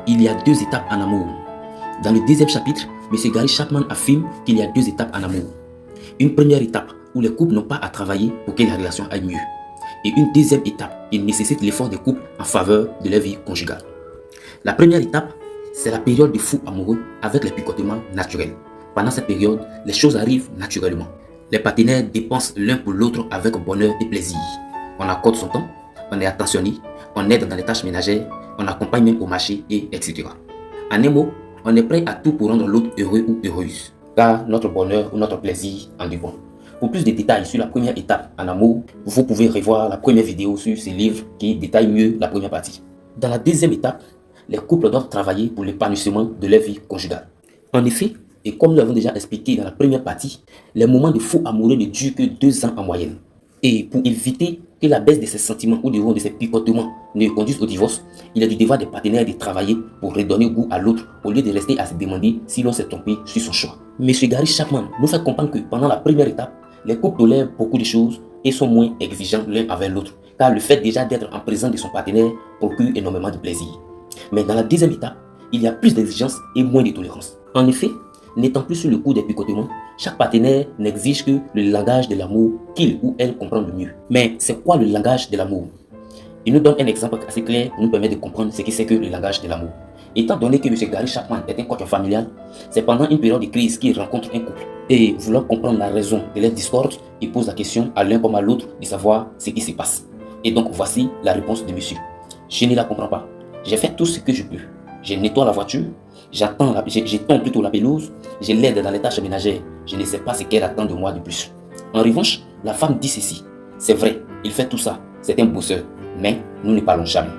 Il y a deux étapes en amour. Dans le deuxième chapitre, M. Gary Chapman affirme qu'il y a deux étapes en amour. Une première étape où les couples n'ont pas à travailler pour que la relation aille mieux. Et une deuxième étape qui nécessite l'effort des couples en faveur de leur vie conjugale. La première étape, c'est la période de fou amoureux avec les picotements naturels. Pendant cette période, les choses arrivent naturellement. Les partenaires dépensent l'un pour l'autre avec bonheur et plaisir. On accorde son temps, on est attentionné, on aide dans les tâches ménagères, on accompagne même au marché, et etc. En un mot, on est prêt à tout pour rendre l'autre heureux ou heureuse, car notre bonheur ou notre plaisir en dépend. Pour plus de détails sur la première étape en amour, vous pouvez revoir la première vidéo sur ce livre qui détaille mieux la première partie. Dans la deuxième étape, les couples doivent travailler pour l'épanouissement de leur vie conjugale. En effet, et comme nous l'avons déjà expliqué dans la première partie, les moments de fou amoureux ne durent que 2 ans en moyenne. Et pour éviter que la baisse de ces sentiments ou de ces picotements ne conduise au divorce, il est du devoir des partenaires de travailler pour redonner goût à l'autre au lieu de rester à se demander si l'on s'est trompé sur son choix. M. Gary Chapman nous fait comprendre que pendant la première étape, les couples tolèrent beaucoup de choses et sont moins exigeants l'un avec l'autre, car le fait déjà d'être en présence de son partenaire procure énormément de plaisir. Mais dans la deuxième étape, il y a plus d'exigence et moins de tolérance. En effet, n'étant plus sur le coup des picotements, chaque partenaire n'exige que le langage de l'amour qu'il ou elle comprend le mieux. Mais c'est quoi le langage de l'amour? Il nous donne un exemple assez clair pour nous permettre de comprendre ce que c'est que le langage de l'amour. Étant donné que M. Gary Chapman est un coach familial, c'est pendant une période de crise qu'il rencontre un couple. Et voulant comprendre la raison de leur discorde, il pose la question à l'un comme à l'autre de savoir ce qui se passe. Et donc voici la réponse de monsieur. Je ne la comprends pas. J'ai fait tout ce que je peux. Je nettoie la voiture, j'étends plutôt la pelouse, je l'aide dans les tâches ménagères. Je ne sais pas ce qu'elle attend de moi de plus. En revanche, la femme dit ceci. C'est vrai, il fait tout ça. C'est un bosseur. Mais nous ne parlons jamais.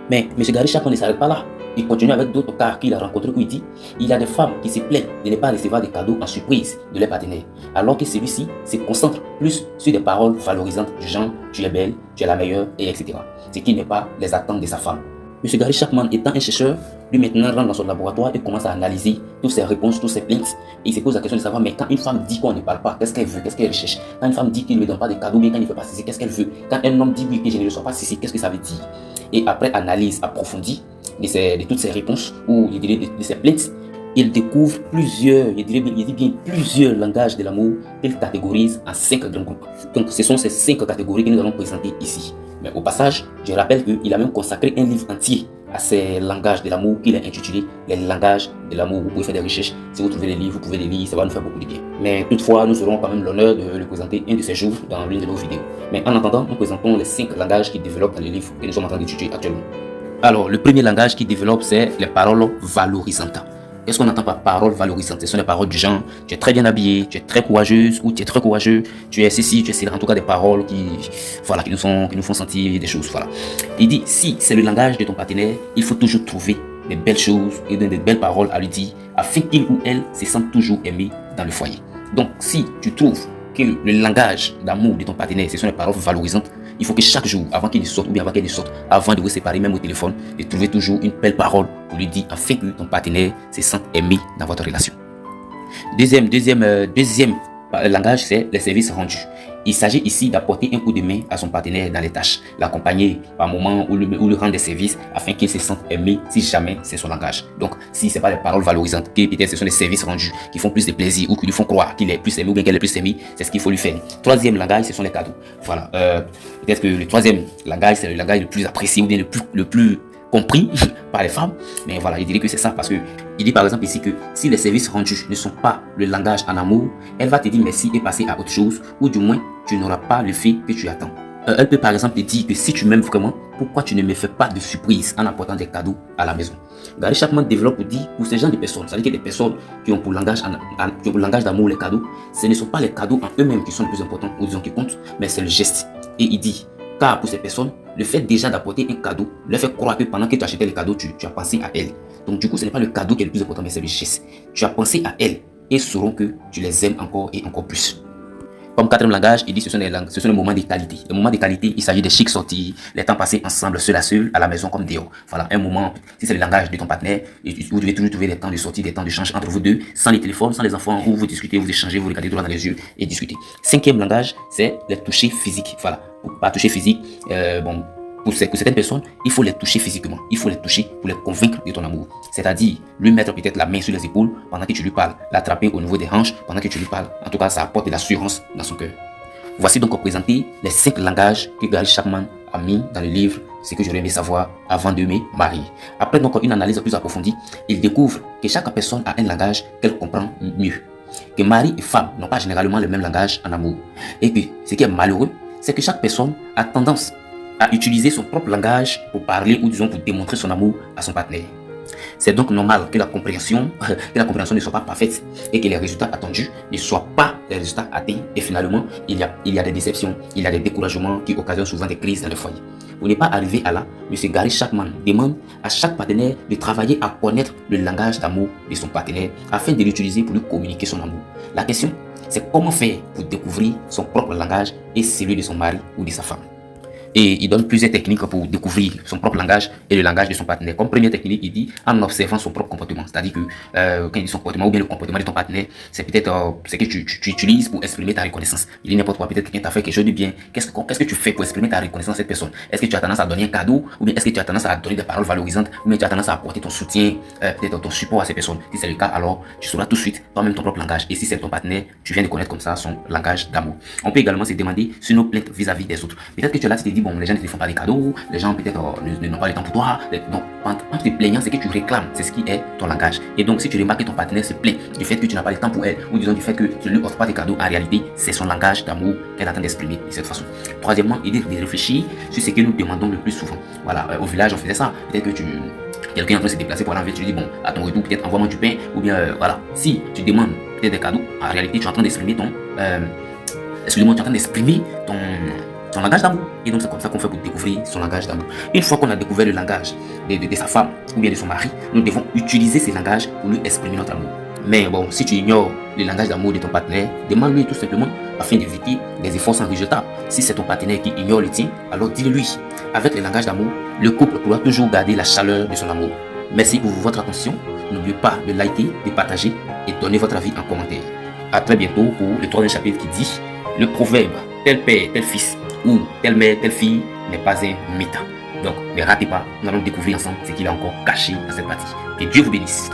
Mais M. Gary Chapman ne s'arrête pas là. Il continue avec d'autres cas qu'il a rencontrés où il dit il y a des femmes qui se plaignent de ne pas recevoir des cadeaux en surprise de leur partenaire, alors que celui-ci se concentre plus sur des paroles valorisantes du genre tu es belle, tu es la meilleure, et etc. Ce qui n'est pas les attentes de sa femme. M. Gary Chapman étant un chercheur, lui maintenant rentre dans son laboratoire et commence à analyser toutes ses réponses, toutes ses plaintes. Et il se pose la question de savoir, mais quand une femme dit qu'on ne parle pas, qu'est-ce qu'elle veut, qu'est-ce qu'elle recherche? Quand une femme dit qu'il ne lui donne pas de cadeaux, mais quand il ne fait pas ceci, qu'est-ce qu'elle veut? Quand un homme dit oui, que je ne reçois pas ceci, qu'est-ce que ça veut dire? Et après analyse approfondie de toutes ces réponses, ou je dirais de ces plaintes, il découvre plusieurs langages de l'amour qu'il catégorise en 5 grands groupes. Donc ce sont ces 5 catégories que nous allons présenter ici. Mais au passage, je rappelle qu'il a même consacré un livre entier à ces langages de l'amour qu'il a intitulé Les langages de l'amour. Vous pouvez faire des recherches, si vous trouvez les livres, vous pouvez les lire, ça va nous faire beaucoup de bien. Mais toutefois, nous aurons quand même l'honneur de le présenter un de ces jours dans l'une de nos vidéos. Mais en attendant, nous présentons les 5 langages qui développent dans le livre que nous sommes en train d'étudier actuellement. Alors, le premier langage qui développe, c'est les paroles valorisantes. Qu'est-ce qu'on entend par paroles valorisantes? Ce sont des paroles du genre tu es très bien habillé, tu es très courageuse ou tu es très courageux, tu es ceci, tu es cela. En tout cas, des paroles qui nous font sentir des choses. Voilà. Il dit si c'est le langage de ton partenaire, il faut toujours trouver des belles choses et des belles paroles à lui dire afin qu'il ou elle se sente toujours aimé dans le foyer. Donc, si tu trouves que le langage d'amour de ton partenaire, ce sont des paroles valorisantes, il faut que chaque jour, avant qu'il ne sorte ou bien avant qu'elle ne sorte, avant de vous séparer, même au téléphone, de trouver toujours une belle parole pour lui dire afin que ton partenaire se sente aimé dans votre relation. Deuxième langage, c'est les services rendus. Il s'agit ici d'apporter un coup de main à son partenaire dans les tâches, l'accompagner par moment ou lui rendre des services afin qu'il se sente aimé si jamais c'est son langage. Donc, si ce n'est pas des paroles valorisantes, que peut-être ce sont des services rendus qui font plus de plaisir ou qui lui font croire qu'il est plus aimé ou bien qu'elle est plus aimée, c'est ce qu'il faut lui faire. Troisième langage, ce sont les cadeaux. Voilà. Peut-être que le troisième langage, c'est le langage le plus apprécié ou bien le plus compris par les femmes, mais voilà, il dirait que c'est ça parce que il dit par exemple ici que si les services rendus ne sont pas le langage en amour, elle va te dire merci et passer à autre chose, ou du moins tu n'auras pas le fait que tu attends. Elle peut par exemple te dire que si tu m'aimes vraiment, pourquoi tu ne me fais pas de surprise en apportant des cadeaux à la maison? Gary Chapman développe dit pour ces gens de personnes, c'est-à-dire que des personnes qui ont pour langage d'amour les cadeaux, ce ne sont pas les cadeaux en eux-mêmes qui sont les plus importants ou disons qui comptent, mais c'est le geste. Et il dit car pour ces personnes, le fait déjà d'apporter un cadeau leur fait croire que pendant que tu achetais le cadeau, tu as pensé à elle. Donc du coup, ce n'est pas le cadeau qui est le plus important, mais c'est le geste. Tu as pensé à elle et sauront que tu les aimes encore et encore plus. Comme quatrième langage, il dit ce sont les moments de qualité. Les moments de qualité, il s'agit des chics sorties, les temps passés ensemble, seul à la maison comme dehors. Voilà, un moment, si c'est le langage de ton partenaire, vous devez toujours trouver des temps de sortie, des temps de d'échange entre vous deux, sans les téléphones, sans les enfants, où vous discutez, vous échangez, vous regardez droit dans les yeux et discutez. Cinquième langage, c'est les touchés physiques. Voilà, pas toucher physique, pour certaines personnes, il faut les toucher physiquement. Il faut les toucher pour les convaincre de ton amour. C'est-à-dire, lui mettre peut-être la main sur les épaules pendant que tu lui parles, l'attraper au niveau des hanches pendant que tu lui parles. En tout cas, ça apporte de l'assurance dans son cœur. Voici donc présenté les 5 langages que Gary Chapman a mis dans le livre Ce que j'aurais aimé savoir avant de me marier. Après donc une analyse plus approfondie, il découvre que chaque personne a un langage qu'elle comprend mieux. Que mari et femme n'ont pas généralement le même langage en amour. Et puis, ce qui est malheureux, c'est que chaque personne a tendance à utiliser son propre langage pour parler ou disons pour démontrer son amour à son partenaire. C'est donc normal que la compréhension ne soit pas parfaite et que les résultats attendus ne soient pas les résultats atteints. Et finalement, il y a des déceptions, il y a des découragements qui occasionnent souvent des crises dans le foyer. Pour ne pas arriver à là, M. Gary Chapman demande à chaque partenaire de travailler à connaître le langage d'amour de son partenaire afin de l'utiliser pour lui communiquer son amour. La question, c'est comment faire pour découvrir son propre langage et celui de son mari ou de sa femme. Et il donne plusieurs techniques pour découvrir son propre langage et le langage de son partenaire. Comme première technique, il dit en observant son propre comportement. C'est-à-dire que quand il dit son comportement ou bien le comportement de ton partenaire, c'est peut-être ce que tu utilises pour exprimer ta reconnaissance. Il dit n'importe quoi, peut-être quelqu'un t'a fait quelque chose de bien. Qu'est-ce que tu fais pour exprimer ta reconnaissance à cette personne? Est-ce que tu as tendance à donner un cadeau? Ou bien est-ce que tu as tendance à donner des paroles valorisantes? Ou bien tu as tendance à apporter ton soutien, peut-être ton support à ces personnes? Si c'est le cas, alors tu sauras tout de suite toi-même ton propre langage. Et si c'est ton partenaire, tu viens de connaître comme ça son langage d'amour. On peut également se demander sur nos plaintes vis-à-vis des autres. Peut-être que tu es là, tu te dis, bon, les gens ne te font pas des cadeaux, les gens peut-être n'ont pas le temps pour toi. Donc, en te plaignant, c'est que tu réclames, c'est ce qui est ton langage. Et donc, si tu remarques que ton partenaire se plaint du fait que tu n'as pas le temps pour elle, ou disons du fait que tu ne lui offres pas des cadeaux, en réalité, c'est son langage d'amour qu'elle est en train d'exprimer de cette façon. Troisièmement, il dit de réfléchir sur ce que nous demandons le plus souvent. Voilà, au village, on faisait ça. Peut-être que quelqu'un est en train de se déplacer pour aller en ville, tu lui dis, bon, à ton retour, peut-être envoie-moi du pain, ou bien, voilà. Si tu demandes peut-être des cadeaux, en réalité, tu es en train d'exprimer ton langage d'amour. Et donc c'est comme ça qu'on fait pour découvrir son langage d'amour. Une fois qu'on a découvert le langage de sa femme ou bien de son mari, nous devons utiliser ces langages pour lui exprimer notre amour. Mais bon, si tu ignores le langage d'amour de ton partenaire, demande-lui tout simplement afin d'éviter des efforts sans résultat. Si c'est ton partenaire qui ignore le tien, alors dis-le-lui. Avec le langage d'amour, le couple pourra toujours garder la chaleur de son amour. Merci pour votre attention. N'oubliez pas de liker, de partager et donner votre avis en commentaire. A très bientôt pour le 3e chapitre qui dit le proverbe tel père, tel fils ou telle mère, telle fille n'est pas un mythe. Donc ne ratez pas, nous allons découvrir ensemble ce qu'il a encore caché dans cette partie. Que Dieu vous bénisse.